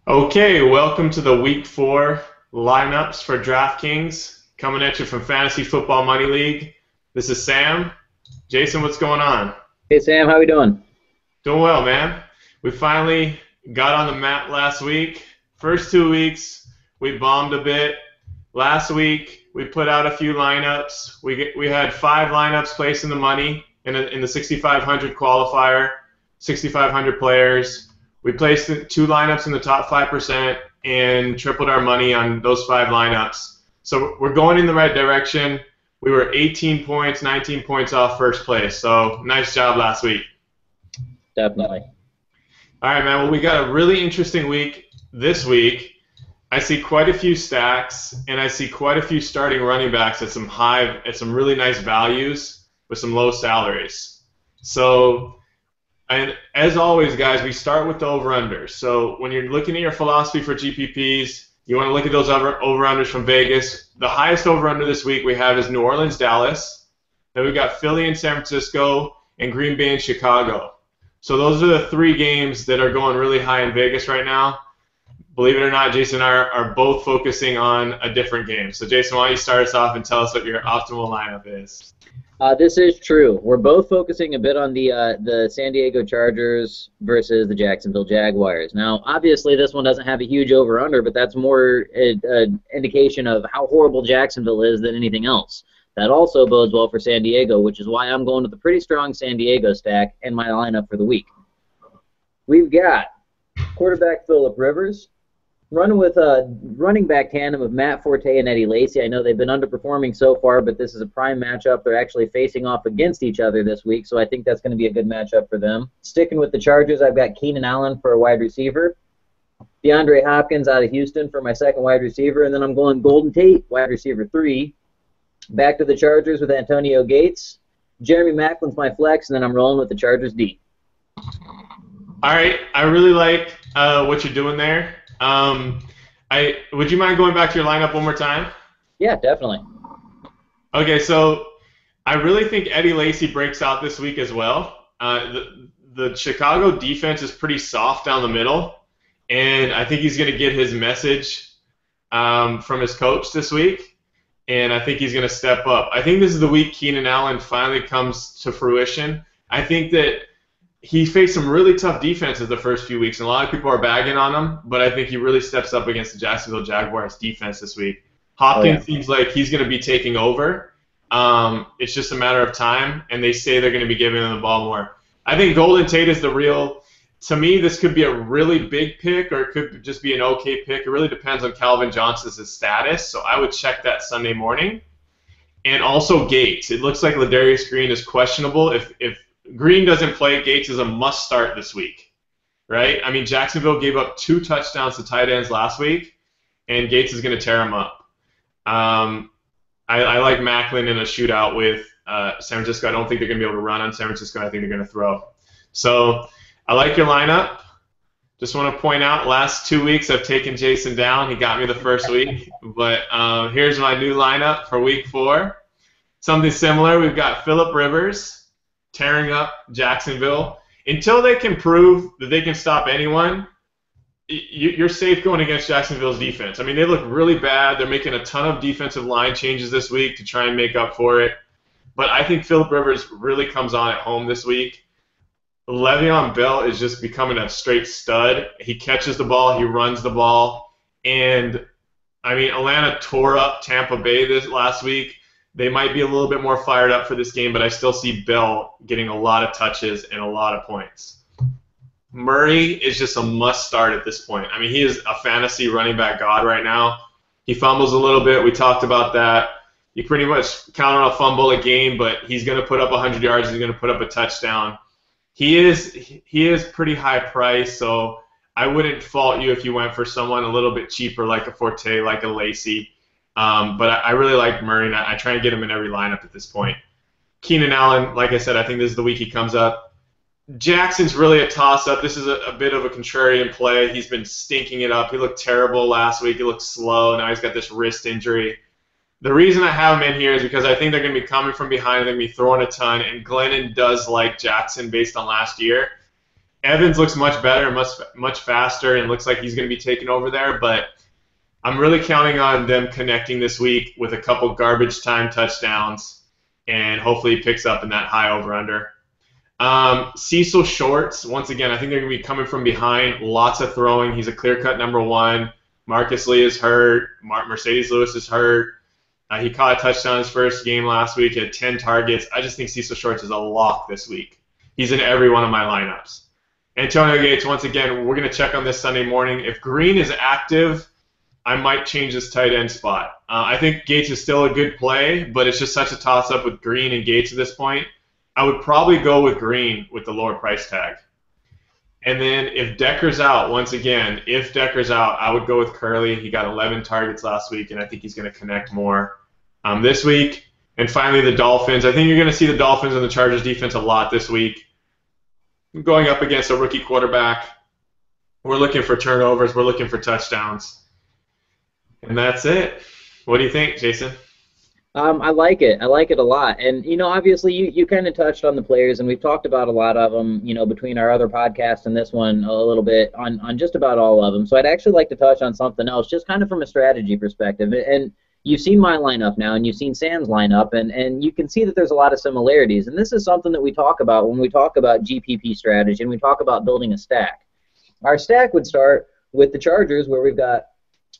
Okay, welcome to the Week 4 lineups for DraftKings. Coming at you from Fantasy Football Money League. This is Sam. Jason, what's going on? Hey Sam, how we doing? Doing well, man. We finally got on the map last week. First 2 weeks, we bombed a bit. Last week, we put out a few lineups. We had 5 lineups placed in the money in the 6,500 qualifier, 6,500 players. We placed 2 lineups in the top 5% and tripled our money on those 5 lineups. So we're going in the right direction. We were 18 points, 19 points off first place. So nice job last week. Definitely. All right, man. Well, we got a really interesting week this week. I see quite a few stacks, and I see quite a few starting running backs at some really nice values with some low salaries. So. And as always, guys, we start with the over-unders. So when you're looking at your philosophy for GPPs, you want to look at those over-unders from Vegas. The highest over-under this week we have is New Orleans, Dallas. Then we've got Philly and San Francisco, and Green Bay and Chicago. So those are the 3 games that are going really high in Vegas right now. Believe it or not, Jason and I are both focusing on a different game. So Jason, why don't you start us off and tell us what your optimal lineup is? This is true. We're both focusing a bit on the San Diego Chargers versus the Jacksonville Jaguars. Now, obviously, this one doesn't have a huge over/under, but that's more an indication of how horrible Jacksonville is than anything else. That also bodes well for San Diego, which is why I'm going with a pretty strong San Diego stack in my lineup for the week. We've got quarterback Phillip Rivers, running with a running back tandem of Matt Forte and Eddie Lacy. I know they've been underperforming so far, but this is a prime matchup. They're actually facing off against each other this week, so I think that's going to be a good matchup for them. Sticking with the Chargers, I've got Keenan Allen for a wide receiver, DeAndre Hopkins out of Houston for my second wide receiver, and then I'm going Golden Tate, wide receiver 3. Back to the Chargers with Antonio Gates. Jeremy Macklin's my flex, and then I'm rolling with the Chargers D. All right, I really like what you're doing there. Would you mind going back to your lineup one more time? Yeah, definitely. Okay, so I really think Eddie Lacy breaks out this week as well. The Chicago defense is pretty soft down the middle, and I think he's going to get his message from his coach this week, and I think he's going to step up. I think this is the week Keenan Allen finally comes to fruition. I think that he faced some really tough defenses the first few weeks, and a lot of people are bagging on him, but I think he really steps up against the Jacksonville Jaguars defense this week. Hopkins seems like he's going to be taking over. It's just a matter of time, and they say they're going to be giving him the ball more. I think Golden Tate is the real – to me, this could be a really big pick, or it could just be an okay pick. It really depends on Calvin Johnson's status, so I would check that Sunday morning. And also Gates. It looks like Ladarius Green is questionable. If Green doesn't play, Gates is a must-start this week, right? I mean, Jacksonville gave up 2 touchdowns to tight ends last week, and Gates is going to tear them up. I like Macklin in a shootout with San Francisco. I don't think they're going to be able to run on San Francisco. I think they're going to throw. So I like your lineup. Just want to point out, last 2 weeks I've taken Jason down. He got me the first week. But here's my new lineup for week 4. Something similar. We've got Phillip Rivers tearing up Jacksonville. Until they can prove that they can stop anyone, you're safe going against Jacksonville's defense. I mean, they look really bad. They're making a ton of defensive line changes this week to try and make up for it. But I think Phillip Rivers really comes on at home this week. Le'Veon Bell is just becoming a straight stud. He catches the ball. He runs the ball. And, I mean, Atlanta tore up Tampa Bay this last week. They might be a little bit more fired up for this game, but I still see Bell getting a lot of touches and a lot of points. Murray is just a must-start at this point. I mean, he is a fantasy running back god right now. He fumbles a little bit. We talked about that. You pretty much count on a fumble a game, but he's going to put up 100 yards. He's going to put up a touchdown. He is pretty high price, so I wouldn't fault you if you went for someone a little bit cheaper like a Forte, like a Lacy. But I really like Murray, and I try and get him in every lineup at this point. Keenan Allen, like I said, I think this is the week he comes up. Jackson's really a toss-up. This is a bit of a contrarian play. He's been stinking it up. He looked terrible last week. He looked slow. Now he's got this wrist injury. The reason I have him in here is because I think they're going to be coming from behind. They're going to be throwing a ton, and Glennon does like Jackson based on last year. Evans looks much better, much faster, and looks like he's going to be taking over there. But I'm really counting on them connecting this week with a couple garbage time touchdowns, and hopefully he picks up in that high over/under. Cecil Shorts, once again, I think they're going to be coming from behind. Lots of throwing. He's a clear-cut number one. Marcus Lee is hurt. Mercedes Lewis is hurt. He caught a touchdown his first game last week. He had 10 targets. I just think Cecil Shorts is a lock this week. He's in every one of my lineups. Antonio Gates, once again, we're going to check on this Sunday morning. If Green is active, I might change this tight end spot. I think Gates is still a good play, but it's just such a toss-up with Green and Gates at this point. I would probably go with Green with the lower price tag. And then if Decker's out, once again, if Decker's out, I would go with Curley. He got 11 targets last week, and I think he's going to connect more this week. And finally, the Dolphins. I think you're going to see the Dolphins and the Chargers defense a lot this week. Going up against a rookie quarterback. We're looking for turnovers. We're looking for touchdowns. And that's it. What do you think, Jason? I like it. I like it a lot. And, obviously you kind of touched on the players, and we've talked about a lot of them, between our other podcast and this one a little bit on just about all of them. So I'd actually like to touch on something else, just kind of from a strategy perspective. And you've seen my lineup now, and you've seen Sam's lineup, and you can see that there's a lot of similarities. And this is something that we talk about when we talk about GPP strategy and we talk about building a stack. Our stack would start with the Chargers, where we've got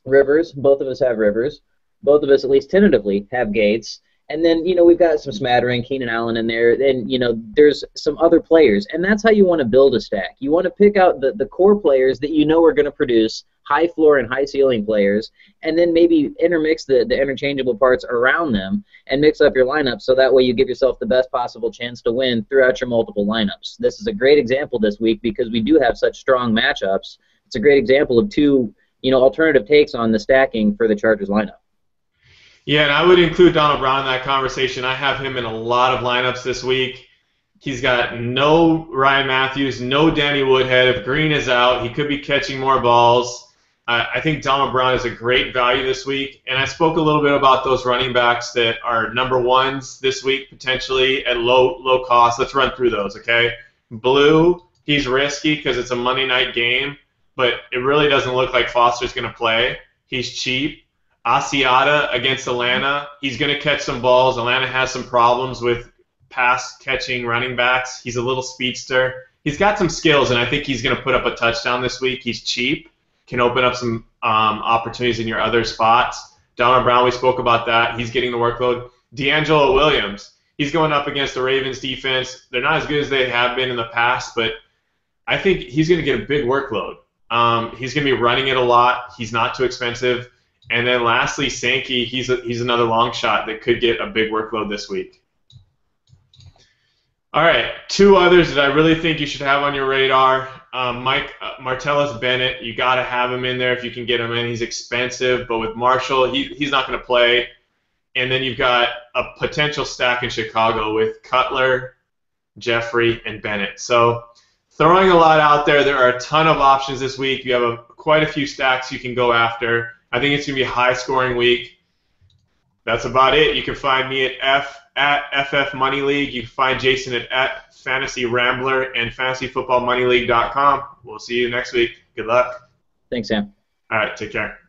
Rivers. Both of us have Rivers. Both of us, at least tentatively, have Gates. And then, we've got some smattering, Keenan Allen in there. And, there's some other players. And that's how you want to build a stack. You want to pick out the core players that are going to produce high floor and high ceiling players, and then maybe intermix the interchangeable parts around them and mix up your lineup so that way you give yourself the best possible chance to win throughout your multiple lineups. This is a great example this week because we do have such strong matchups. It's a great example of two, alternative takes on the stacking for the Chargers lineup. Yeah, and I would include Donald Brown in that conversation. I have him in a lot of lineups this week. He's got no Ryan Matthews, no Danny Woodhead. If Green is out, he could be catching more balls. I think Donald Brown is a great value this week. And I spoke a little bit about those running backs that are number ones this week, potentially at low cost. Let's run through those, okay? Blue, he's risky because it's a Monday night game, but it really doesn't look like Foster's going to play. He's cheap. Asiata against Atlanta, he's going to catch some balls. Atlanta has some problems with pass-catching running backs. He's a little speedster. He's got some skills, and I think he's going to put up a touchdown this week. He's cheap, can open up some opportunities in your other spots. Donald Brown, we spoke about that. He's getting the workload. D'Angelo Williams, he's going up against the Ravens defense. They're not as good as they have been in the past, but I think he's going to get a big workload. He's going to be running it a lot. He's not too expensive. And then lastly, Sankey, he's another long shot that could get a big workload this week. All right, two others that I really think you should have on your radar. Martellus Bennett, you got to have him in there if you can get him in. He's expensive, but with Marshall, he's not going to play. And then you've got a potential stack in Chicago with Cutler, Jeffrey, and Bennett. So throwing a lot out there. There are a ton of options this week. You have quite a few stacks you can go after. I think it's going to be a high-scoring week. That's about it. You can find me at FF Money League. You can find Jason at Fantasy Rambler and FantasyFootballMoneyLeague.com. We'll see you next week. Good luck. Thanks, Sam. All right, take care.